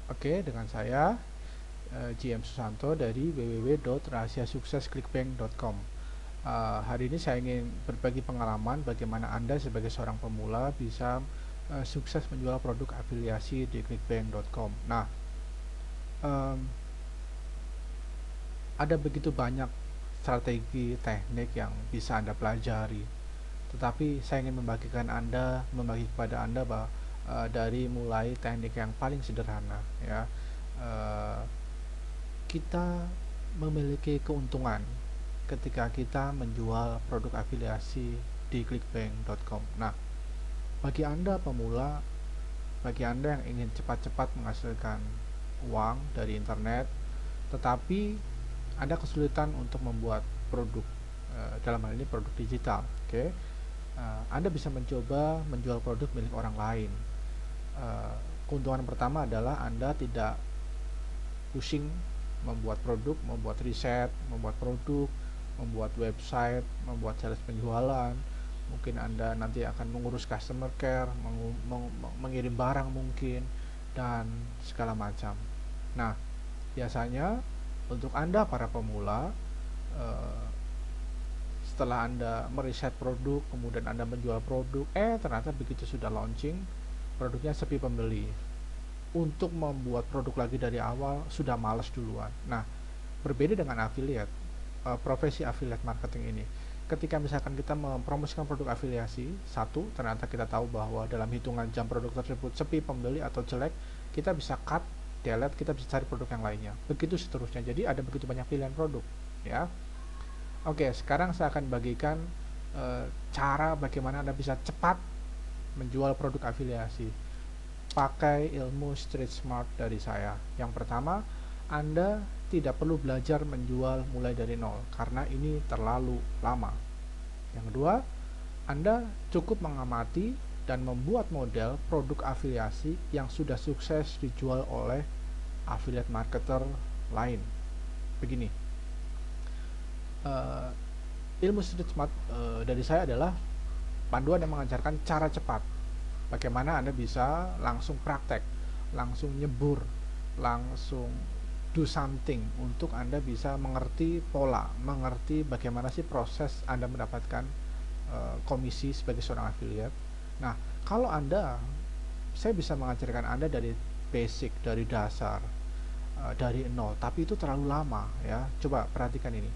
Oke, dengan saya GM Susanto dari www.rahasiasuksesklikbank.com. Hari ini saya ingin berbagi pengalaman bagaimana Anda sebagai seorang pemula bisa sukses menjual produk afiliasi di clickbank.com. Nah, em, ada begitu banyak strategi teknik yang bisa Anda pelajari. Tetapi saya ingin membagi kepada Anda bahwa dari mulai teknik yang paling sederhana, ya, eh, kita memiliki keuntungan ketika kita menjual produk afiliasi di clickbank.com. Nah, bagi Anda pemula, bagi Anda yang ingin cepat-cepat menghasilkan uang dari internet, tetapi Anda kesulitan untuk membuat produk, dalam hal ini produk digital, oke? Anda bisa mencoba menjual produk milik orang lain. Keuntungan pertama adalah Anda tidak pusing membuat produk, membuat riset, membuat produk, membuat website, membuat sales penjualan. Mungkin Anda nanti akan mengurus customer care, mengirim barang mungkin, dan segala macam. Nah, biasanya untuk Anda para pemula, eh, setelah Anda meriset produk, kemudian Anda menjual produk, ternyata begitu sudah launching, produknya sepi pembeli. Untuk membuat produk lagi dari awal sudah males duluan. Nah, berbeda dengan affiliate, profesi affiliate marketing ini, ketika misalkan kita mempromosikan produk afiliasi satu, ternyata kita tahu bahwa dalam hitungan jam produk tersebut sepi pembeli atau jelek, kita bisa cut, delete, kita bisa cari produk yang lainnya, begitu seterusnya. Jadi ada begitu banyak pilihan produk, ya. Oke, sekarang saya akan bagikan cara bagaimana Anda bisa cepat menjual produk afiliasi pakai ilmu street smart dari saya. Yang pertama, Anda tidak perlu belajar menjual mulai dari nol karena ini terlalu lama. Yang kedua, Anda cukup mengamati dan membuat model produk afiliasi yang sudah sukses dijual oleh affiliate marketer lain. Begini, uh, ilmu street smart dari saya adalah panduan yang mengajarkan cara cepat. Bagaimana Anda bisa langsung praktek, langsung nyebur, langsung do something untuk Anda bisa mengerti pola, mengerti bagaimana sih proses Anda mendapatkan komisi sebagai seorang affiliate. Nah, kalau saya bisa mengajarkan Anda dari basic, dari dasar, dari nol, tapi itu terlalu lama, ya. Coba perhatikan ini.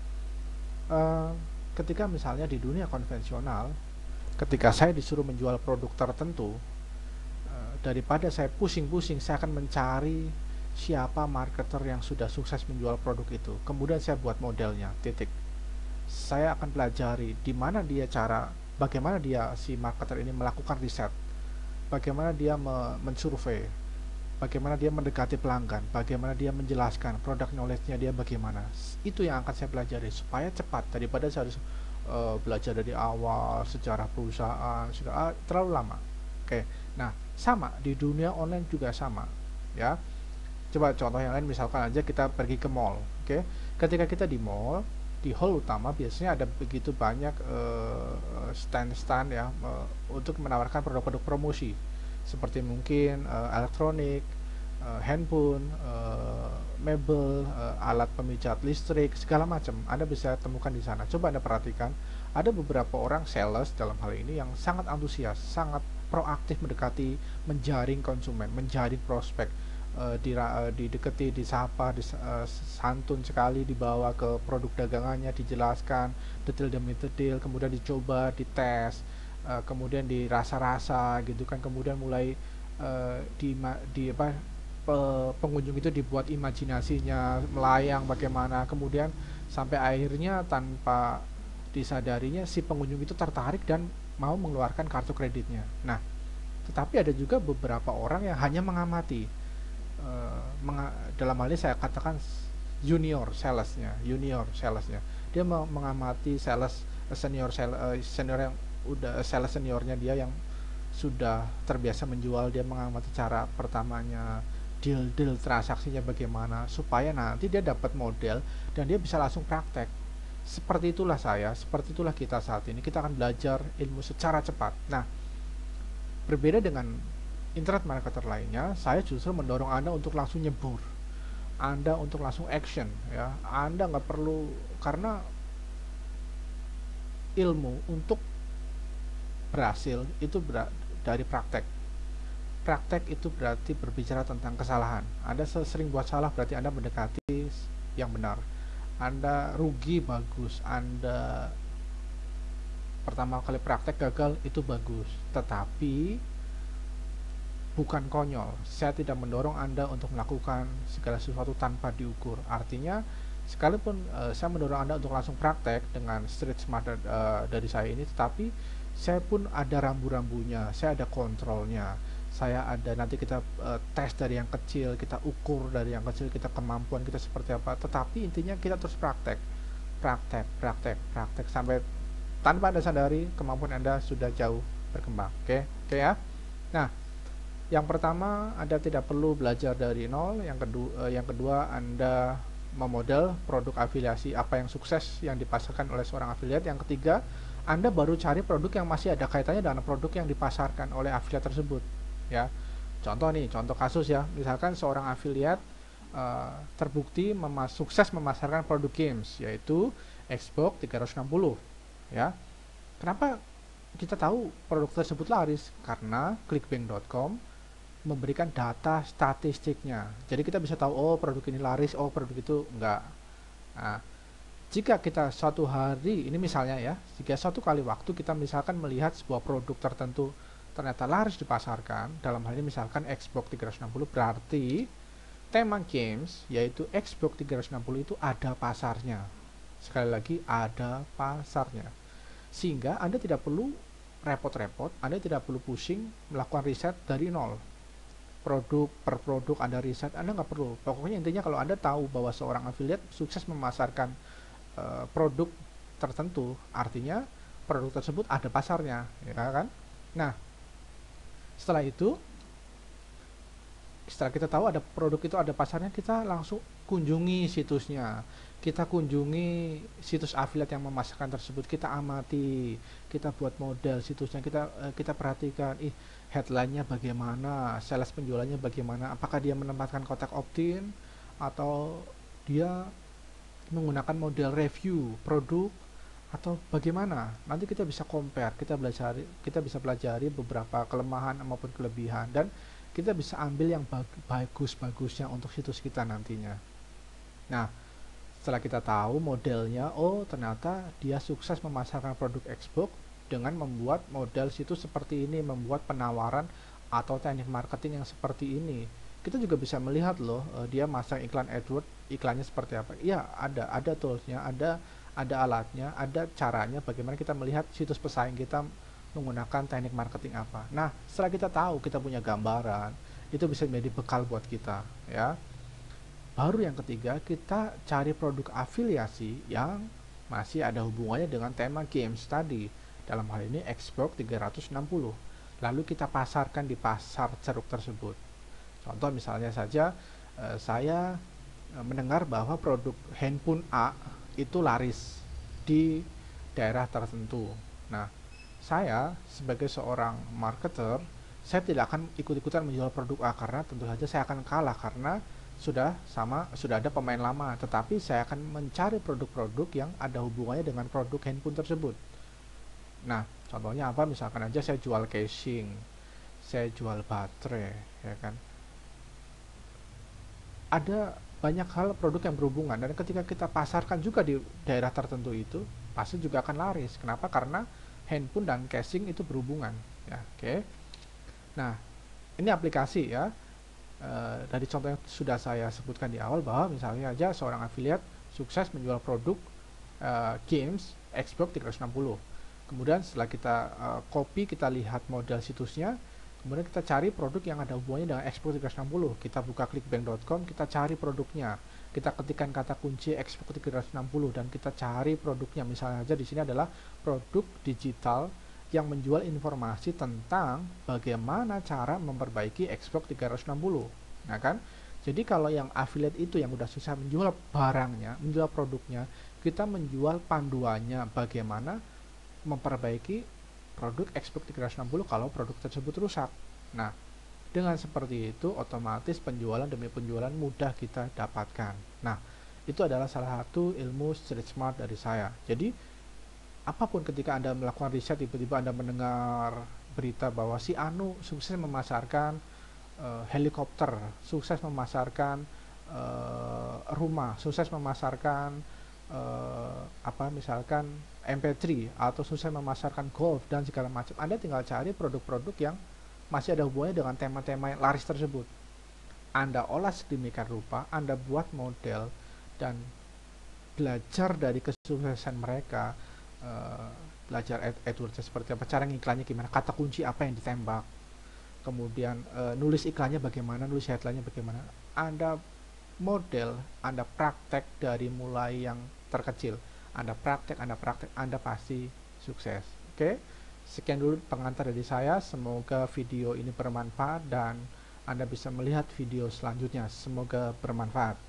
Eh, Ketika misalnya di dunia konvensional, ketika saya disuruh menjual produk tertentu, daripada saya pusing-pusing, saya akan mencari siapa marketer yang sudah sukses menjual produk itu. Kemudian saya buat modelnya, titik. Saya akan pelajari di mana dia bagaimana dia si marketer ini melakukan riset, bagaimana dia mensurvei, bagaimana dia mendekati pelanggan, bagaimana dia menjelaskan produk knowledge-nya dia bagaimana. Itu yang akan saya pelajari supaya cepat daripada saya harus belajar dari awal sejarah perusahaan sudah terlalu lama. Oke, nah sama di dunia online juga sama, ya. Coba contoh yang lain, misalkan aja kita pergi ke mall. Oke, ketika kita di mall, di hall utama biasanya ada begitu banyak stand-stand, ya, untuk menawarkan produk-produk promosi seperti mungkin elektronik, handphone, mebel, alat pemijat listrik, segala macam. Anda bisa temukan di sana. Coba Anda perhatikan, ada beberapa orang sales dalam hal ini yang sangat antusias, sangat proaktif mendekati, menjaring konsumen, menjaring prospek, dideketi, disapa, santun sekali, dibawa ke produk dagangannya, dijelaskan detail demi detail, kemudian dicoba, dites, kemudian dirasa-rasa gitu kan, kemudian mulai di apa, pengunjung itu dibuat imajinasinya melayang bagaimana, kemudian sampai akhirnya tanpa disadarinya si pengunjung itu tertarik dan mau mengeluarkan kartu kreditnya. Nah, tetapi ada juga beberapa orang yang hanya mengamati, eh, dalam hal ini saya katakan junior salesnya, dia mengamati sales senior yang udah sales seniornya dia yang sudah terbiasa menjual. Dia mengamati cara pertamanya, deal transaksinya bagaimana, supaya nanti dia dapat model dan dia bisa langsung praktek. Seperti itulah saya, seperti itulah kita saat ini. Kita akan belajar ilmu secara cepat. Nah, berbeda dengan internet marketer lainnya, saya justru mendorong Anda untuk langsung nyebur, Anda untuk langsung action, ya. Anda nggak perlu, karena ilmu untuk berhasil itu dari praktek. Praktek itu berarti berbicara tentang kesalahan. Anda sering buat salah, berarti Anda mendekati yang benar. Anda rugi, bagus. Anda pertama kali praktek gagal, itu bagus. Tetapi bukan konyol. Saya tidak mendorong Anda untuk melakukan segala sesuatu tanpa diukur. Artinya, sekalipun saya mendorong Anda untuk langsung praktek dengan street smart dari saya ini, tetapi saya pun ada rambu-rambunya, saya ada kontrolnya. Saya ada, nanti kita tes dari yang kecil, kita ukur dari yang kecil, kita kemampuan kita seperti apa. Tetapi intinya kita terus praktek, praktek, praktek, praktek sampai tanpa Anda sadari kemampuan Anda sudah jauh berkembang. Oke, oke ya. Nah, yang pertama, Anda tidak perlu belajar dari nol. Yang kedua, Anda memodel produk afiliasi apa yang sukses yang dipasarkan oleh seorang afiliat. Yang ketiga, Anda baru cari produk yang masih ada kaitannya dengan produk yang dipasarkan oleh afiliat tersebut. Ya, contoh nih, contoh kasus ya. Misalkan seorang afiliat terbukti sukses memasarkan produk games, yaitu Xbox 360. Ya, kenapa kita tahu produk tersebut laris? Karena clickbank.com memberikan data statistiknya. Jadi kita bisa tahu, oh produk ini laris, oh produk itu enggak. Nah, jika kita suatu hari, ini misalnya ya, jika suatu kali waktu kita misalkan melihat sebuah produk tertentu ternyata laris dipasarkan, dalam hal ini misalkan Xbox 360, berarti tema games yaitu Xbox 360 itu ada pasarnya. Sekali lagi, ada pasarnya. Sehingga Anda tidak perlu repot-repot, Anda tidak perlu pusing melakukan riset dari nol. Produk per produk Anda riset, Anda nggak perlu. Pokoknya intinya kalau Anda tahu bahwa seorang affiliate sukses memasarkan produk tertentu, artinya produk tersebut ada pasarnya, ya kan? Nah, setelah itu, setelah kita tahu ada produk itu ada pasarnya, kita langsung kunjungi situsnya. Kita kunjungi situs affiliate yang memasarkan tersebut, kita amati, kita buat model situsnya, kita perhatikan, headline-nya bagaimana, sales penjualannya bagaimana, apakah dia menempatkan kotak opt-in atau dia menggunakan model review produk atau bagaimana. Nanti kita bisa compare, kita bisa pelajari beberapa kelemahan maupun kelebihan, dan kita bisa ambil yang bagus-bagusnya untuk situs kita nantinya. Nah, setelah kita tahu modelnya, oh ternyata dia sukses memasarkan produk Xbox dengan membuat model situs seperti ini, membuat penawaran atau teknik marketing yang seperti ini. Kita juga bisa melihat loh, dia masang iklan AdWords, iklannya seperti apa. Iya, ada toolsnya, ada alatnya, ada caranya bagaimana kita melihat situs pesaing kita menggunakan teknik marketing apa. Nah, setelah kita tahu, kita punya gambaran, itu bisa menjadi bekal buat kita, ya. Baru yang ketiga, kita cari produk afiliasi yang masih ada hubungannya dengan tema games tadi. Dalam hal ini Xbox 360. Lalu kita pasarkan di pasar ceruk tersebut. Contoh misalnya saja, saya mendengar bahwa produk handphone A itu laris di daerah tertentu. Nah, saya sebagai seorang marketer, saya tidak akan ikut-ikutan menjual produk A, karena tentu saja saya akan kalah karena sudah ada pemain lama. Tetapi saya akan mencari produk-produk yang ada hubungannya dengan produk handphone tersebut. Nah, contohnya apa? Misalkan aja saya jual casing, saya jual baterai, ya kan. Ada banyak hal produk yang berhubungan, dan ketika kita pasarkan juga di daerah tertentu itu, pasti juga akan laris. Kenapa? Karena handphone dan casing itu berhubungan, ya. Oke. Nah, ini aplikasi ya. Dari contoh yang sudah saya sebutkan di awal, bahwa misalnya aja seorang affiliate sukses menjual produk games Xbox 360. Kemudian setelah kita copy, kita lihat model situsnya, kemudian kita cari produk yang ada hubungannya dengan Xbox 360. Kita buka clickbank.com, kita cari produknya, kita ketikkan kata kunci Xbox 360 dan kita cari produknya. Misalnya aja di sini adalah produk digital yang menjual informasi tentang bagaimana cara memperbaiki Xbox 360. Nah kan, jadi kalau yang affiliate itu yang udah susah menjual barangnya, menjual produknya, kita menjual panduannya bagaimana memperbaiki produk Xbox 360 kalau produk tersebut rusak. Nah, Dengan seperti itu, otomatis penjualan demi penjualan mudah kita dapatkan. Nah, itu adalah salah satu ilmu street smart dari saya. Jadi, apapun ketika Anda melakukan riset, tiba-tiba Anda mendengar berita bahwa si Anu sukses memasarkan helikopter, sukses memasarkan rumah, sukses memasarkan apa misalkan MP3 atau sukses memasarkan golf dan segala macam. Anda tinggal cari produk-produk yang masih ada hubungannya dengan tema-tema yang laris tersebut. Anda olah sedemikian rupa, Anda buat model dan belajar dari kesuksesan mereka, eh, belajar AdWords seperti apa, cara ngiklannya gimana, kata kunci apa yang ditembak, kemudian nulis iklannya bagaimana, nulis headline-nya bagaimana. Anda model, Anda praktek dari mulai yang terkecil. Anda praktek, Anda pasti sukses. Oke, sekian dulu pengantar dari saya. Semoga video ini bermanfaat dan Anda bisa melihat video selanjutnya. Semoga bermanfaat.